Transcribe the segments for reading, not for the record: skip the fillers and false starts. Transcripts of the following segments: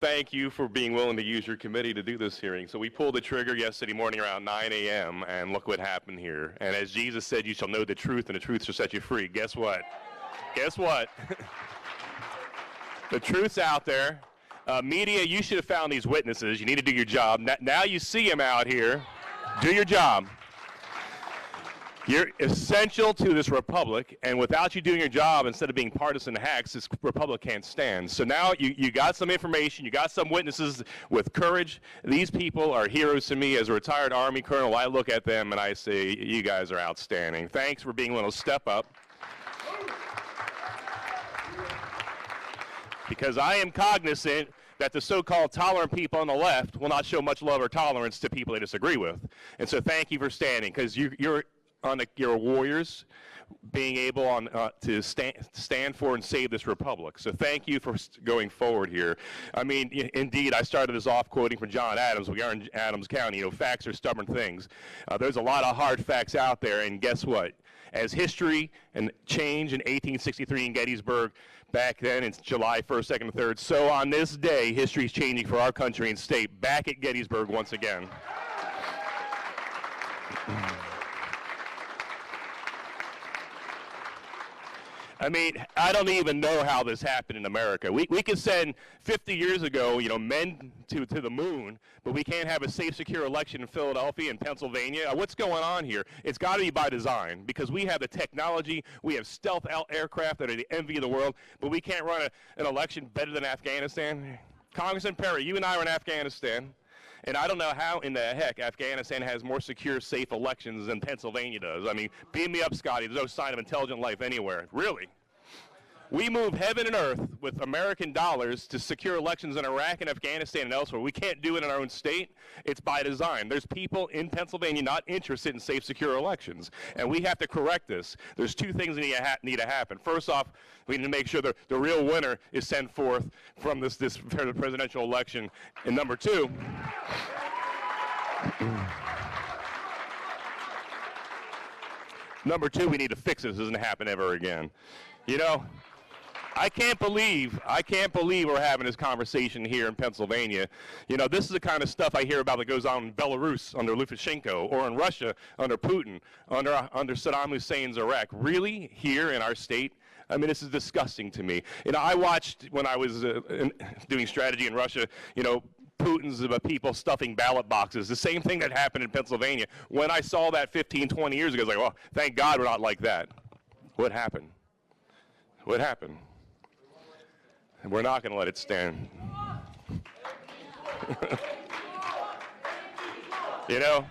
thank you for being willing to use your committee to do this hearing. So we pulled the trigger yesterday morning around 9 a.m., and look what happened here. And as Jesus said, you shall know the truth, and the truth shall set you free. Guess what? Guess what? The truth's out there. Media, you should have found these witnesses. You need to do your job. Now you see them out here. Do your job. You're essential to this republic, and without you doing your job, instead of being partisan hacks, this republic can't stand. So now you got some information, you got some witnesses with courage. These people are heroes to me. As a retired Army colonel, I look at them and I say, you guys are outstanding. Thanks for being willing to step up. Because I am cognizant that the so-called tolerant people on the left will not show much love or tolerance to people they disagree with. And so thank you for standing, because you're warriors, being able to stand for and save this republic. So thank you for going forward here. I mean, indeed, I started this off quoting from John Adams. We are in Adams County. You know, facts are stubborn things. There's a lot of hard facts out there, and guess what? As history and change in 1863 in Gettysburg, back then it's July 1st, 2nd, and 3rd, so on this day, history is changing for our country and state, back at Gettysburg once again. I mean, I don't even know how this happened in America. We could send 50 years ago, you know, men to the moon, but we can't have a safe, secure election in Philadelphia and Pennsylvania. What's going on here? It's got to be by design, because we have the technology, we have stealth aircraft that are the envy of the world, but we can't run an election better than Afghanistan. Congressman Perry, you and I are in Afghanistan. And I don't know how in the heck Afghanistan has more secure, safe elections than Pennsylvania does. I mean, beam me up, Scotty. There's no sign of intelligent life anywhere. Really. We move heaven and earth with American dollars to secure elections in Iraq and Afghanistan and elsewhere. We can't do it in our own state. It's by design. There's people in Pennsylvania not interested in safe, secure elections. And we have to correct this. There's two things that need to happen. First off, we need to make sure the real winner is sent forth from this presidential election. And number two, we need to fix this. This doesn't happen ever again. You know, I can't believe we're having this conversation here in Pennsylvania. You know, this is the kind of stuff I hear about that goes on in Belarus under Lukashenko, or in Russia under Putin, under Saddam Hussein's Iraq. Really? Here in our state? I mean, this is disgusting to me. You know, I watched, when I was doing strategy in Russia, you know, Putin's people stuffing ballot boxes, the same thing that happened in Pennsylvania. When I saw that 15, 20 years ago, I was like, well, thank God we're not like that. What happened? What happened? And we're not going to let it stand. You know,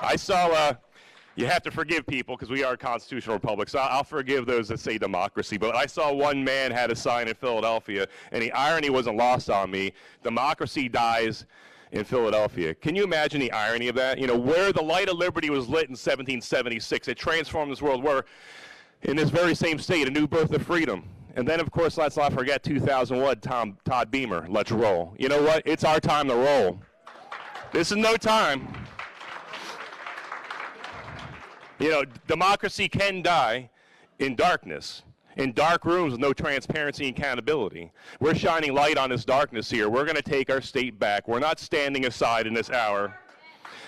I saw, you have to forgive people because we are a constitutional republic, so I'll forgive those that say democracy, but I saw one man had a sign in Philadelphia, and the irony wasn't lost on me. Democracy dies in Philadelphia. Can you imagine the irony of that? You know, where the light of liberty was lit in 1776, it transformed this world, where in this very same state, a new birth of freedom. And then, of course, let's not forget 2001, Todd Beamer, let's roll. You know what? It's our time to roll. This is no time. You know, democracy can die in darkness, in dark rooms with no transparency and accountability. We're shining light on this darkness here. We're going to take our state back. We're not standing aside in this hour.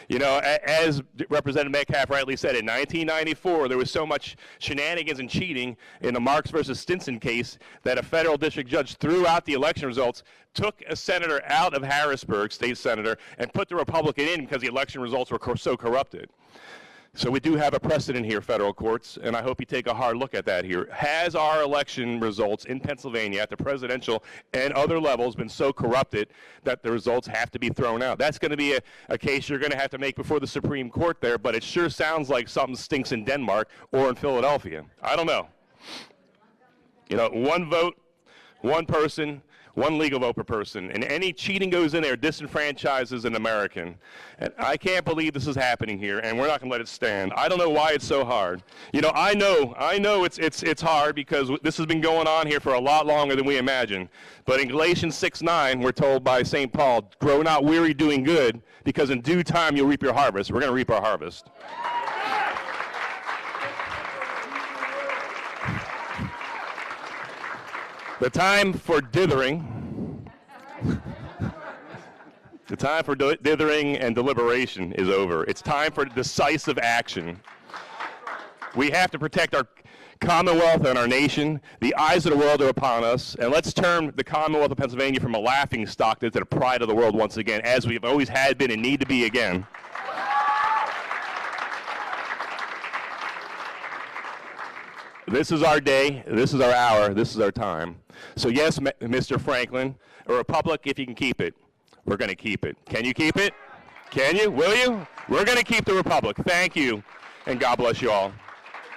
You know, as Representative Metcalf rightly said, in 1994, there was so much shenanigans and cheating in the Marks versus Stinson case that a federal district judge threw out the election results, took a senator out of Harrisburg, state senator, and put the Republican in because the election results were so corrupted. So we do have a precedent here, federal courts, and I hope you take a hard look at that here. Has our election results in Pennsylvania at the presidential and other levels been so corrupted that the results have to be thrown out? That's going to be a case you're going to have to make before the Supreme Court there, but it sure sounds like something stinks in Denmark or in Philadelphia. I don't know. You know, one vote, one person, one legal vote per person, and any cheating goes in there disenfranchises an American. And I can't believe this is happening here, and we're not going to let it stand. I don't know why it's so hard. You know, I know it's hard because this has been going on here for a lot longer than we imagine. But in Galatians 6:9, we're told by St. Paul, grow not weary doing good, because in due time you'll reap your harvest. We're going to reap our harvest. The time for dithering The time for dithering and deliberation is over. It's time for decisive action. We have to protect our Commonwealth and our nation. The eyes of the world are upon us, and let's turn the Commonwealth of Pennsylvania from a laughing stock to the pride of the world once again, as we've always had been and need to be again. This is our day, this is our hour, this is our time. So yes, Mr. Franklin, a republic, if you can keep it, we're going to keep it. Can you keep it? Can you? Will you? We're going to keep the republic. Thank you, and God bless you all.